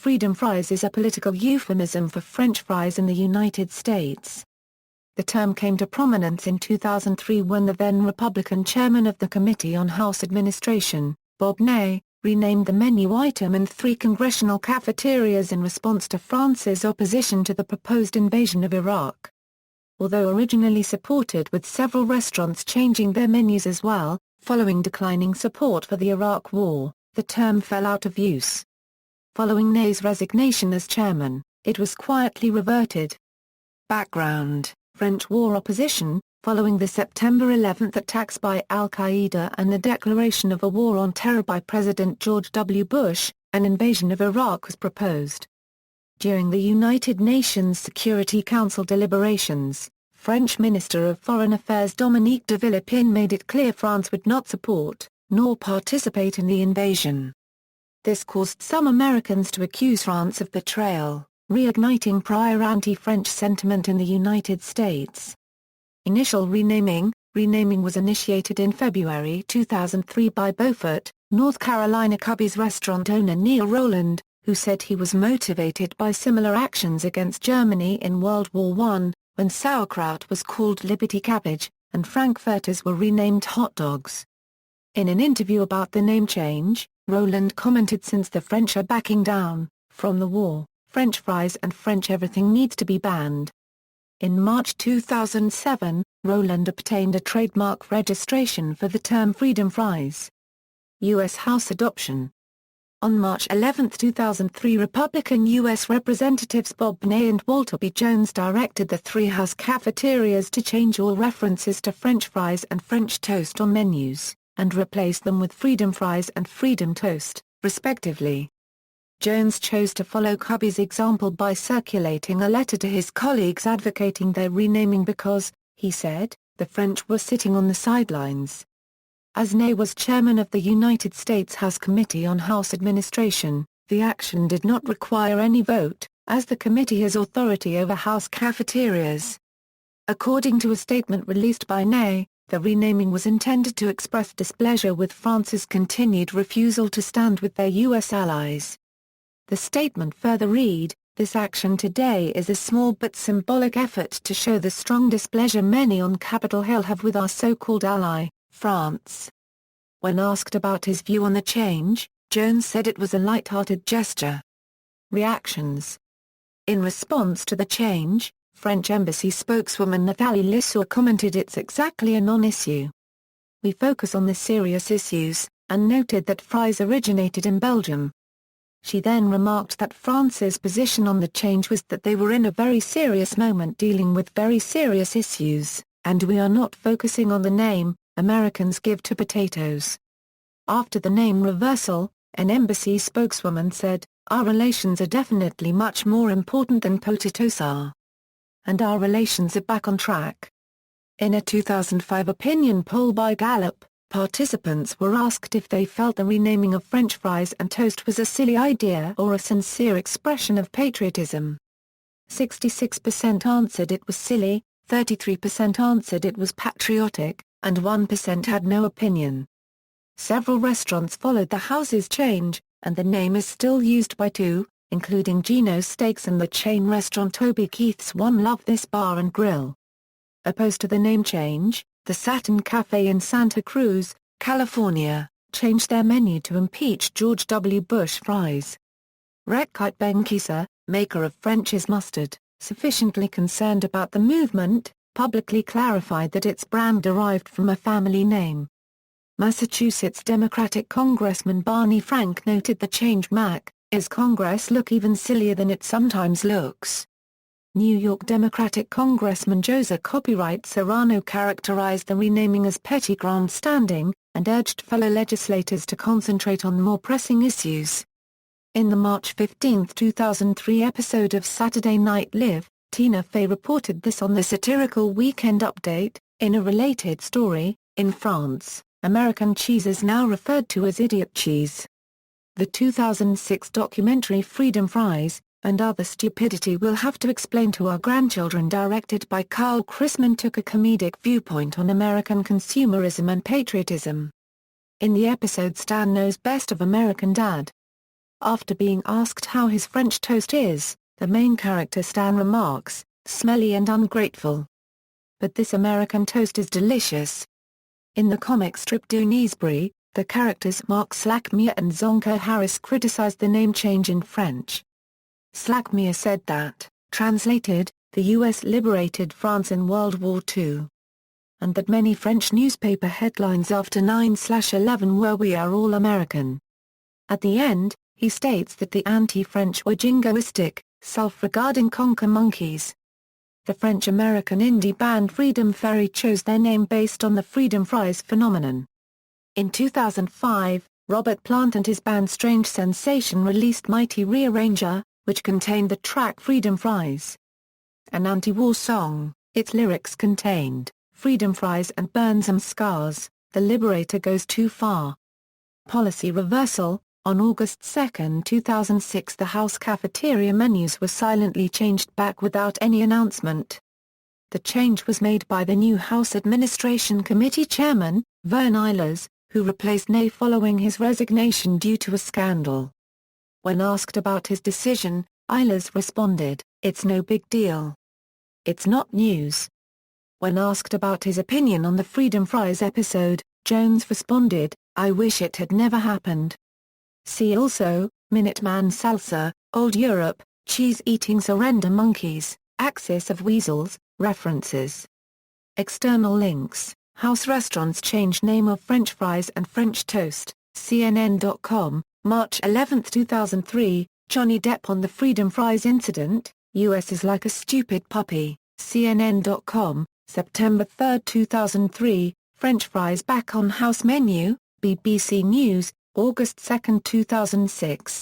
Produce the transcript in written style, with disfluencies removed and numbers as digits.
Freedom fries is a political euphemism for French fries in the United States. The term came to prominence in 2003 when the then Republican chairman of the Committee on House Administration, Bob Ney, renamed the menu item in 3 congressional cafeterias in response to France's opposition to the proposed invasion of Iraq. Although originally supported with several restaurants changing their menus as well, following declining support for the Iraq War, the term fell out of use. Following Ney's resignation as chairman, it was quietly reverted. Background: French war opposition. Following the September 11 attacks by al-Qaeda and the declaration of a war on terror by President George W. Bush, an invasion of Iraq was proposed. During the United Nations Security Council deliberations, French Minister of Foreign Affairs Dominique de Villepin made it clear France would not support, nor participate in the invasion. This caused some Americans to accuse France of betrayal, reigniting prior anti-French sentiment in the United States. Initial renaming was initiated in February 2003 by Beaufort, North Carolina Cubby's restaurant owner Neil Rowland, who said he was motivated by similar actions against Germany in World War I, when sauerkraut was called Liberty Cabbage, and frankfurters were renamed hot dogs. In an interview about the name change, Rowland commented, "Since the French are backing down from the war, French fries and French everything needs to be banned." In March 2007, Rowland obtained a trademark registration for the term Freedom Fries. U.S. House adoption. On March 11, 2003, Republican U.S. Representatives Bob Ney and Walter B. Jones directed the 3 House cafeterias to change all references to French fries and French toast on menus, and replace them with Freedom Fries and Freedom Toast, respectively. Jones chose to follow Cubby's example by circulating a letter to his colleagues advocating their renaming because, he said, the French were sitting on the sidelines. As Ney was chairman of the United States House Committee on House Administration, the action did not require any vote, as the committee has authority over House cafeterias. According to a statement released by Ney, the renaming was intended to express displeasure with France's continued refusal to stand with their U.S. allies. The statement further read, "This action today is a small but symbolic effort to show the strong displeasure many on Capitol Hill have with our so-called ally, France." When asked about his view on the change, Jones said it was a light-hearted gesture. Reactions. In response to the change, French Embassy spokeswoman Nathalie Lissour commented, "It's exactly a non-issue. We focus on the serious issues," and noted that fries originated in Belgium. She then remarked that France's position on the change was that they were in a very serious moment dealing with very serious issues, and we are not focusing on the name Americans give to potatoes. After the name reversal, an embassy spokeswoman said, "Our relations are definitely much more important than potatoes are. And our relations are back on track." In a 2005 opinion poll by Gallup, participants were asked if they felt the renaming of French fries and toast was a silly idea or a sincere expression of patriotism. 66% answered it was silly, 33% answered it was patriotic, and 1% had no opinion. Several restaurants followed the house's change, and the name is still used by 2, including Gino's Steaks and the chain restaurant Toby Keith's One Love This Bar and Grill. Opposed to the name change, the Satin Cafe in Santa Cruz, California, changed their menu to impeach George W. Bush fries. Reckitt Benckiser, maker of French's Mustard, sufficiently concerned about the movement, publicly clarified that its brand derived from a family name. Massachusetts Democratic Congressman Barney Frank noted the change "Is Congress look even sillier than it sometimes looks." New York Democratic Congressman Joseph Copyright Serrano characterized the renaming as petty grandstanding, and urged fellow legislators to concentrate on more pressing issues. In the March 15, 2003 episode of Saturday Night Live, Tina Fey reported this on the satirical Weekend Update. In a related story, in France, American cheese is now referred to as idiot cheese. The 2006 documentary Freedom Fries, and Other Stupidity We'll Have to Explain to Our Grandchildren, directed by Carl Chrisman, took a comedic viewpoint on American consumerism and patriotism. In the episode Stan Knows Best of American Dad! After being asked how his French toast is, the main character Stan remarks, "Smelly and ungrateful. But this American toast is delicious." In the comic strip Doonesbury, the characters Mark Slackmere and Zonko Harris criticized the name change in French. Slackmere said that, translated, the U.S. liberated France in World War II. And that many French newspaper headlines after 9/11 were "We are all American." At the end, he states that the anti-French were jingoistic, self-regarding conker monkeys. The French-American indie band Freedom Ferry chose their name based on the freedom fries phenomenon. In 2005, Robert Plant and his band Strange Sensation released Mighty Rearranger, which contained the track Freedom Fries. An anti-war song, its lyrics contained, "Freedom fries and burn some scars, the liberator goes too far." Policy reversal. On August 2, 2006, the House cafeteria menus were silently changed back without any announcement. The change was made by the new House Administration Committee Chairman, Vern Eilers, who replaced Ney following his resignation due to a scandal. When asked about his decision, Eilers responded, "It's no big deal. It's not news." When asked about his opinion on the Freedom Fries episode, Jones responded, "I wish it had never happened." See also, Minuteman Salsa, Old Europe, Cheese-Eating Surrender Monkeys, Axis of Weasels, References. External links, House restaurants change name of French fries and French toast, CNN.com, March 11, 2003, Johnny Depp on the Freedom Fries incident, US is like a stupid puppy, CNN.com, September 3, 2003, French fries back on House menu, BBC News, August 2, 2006.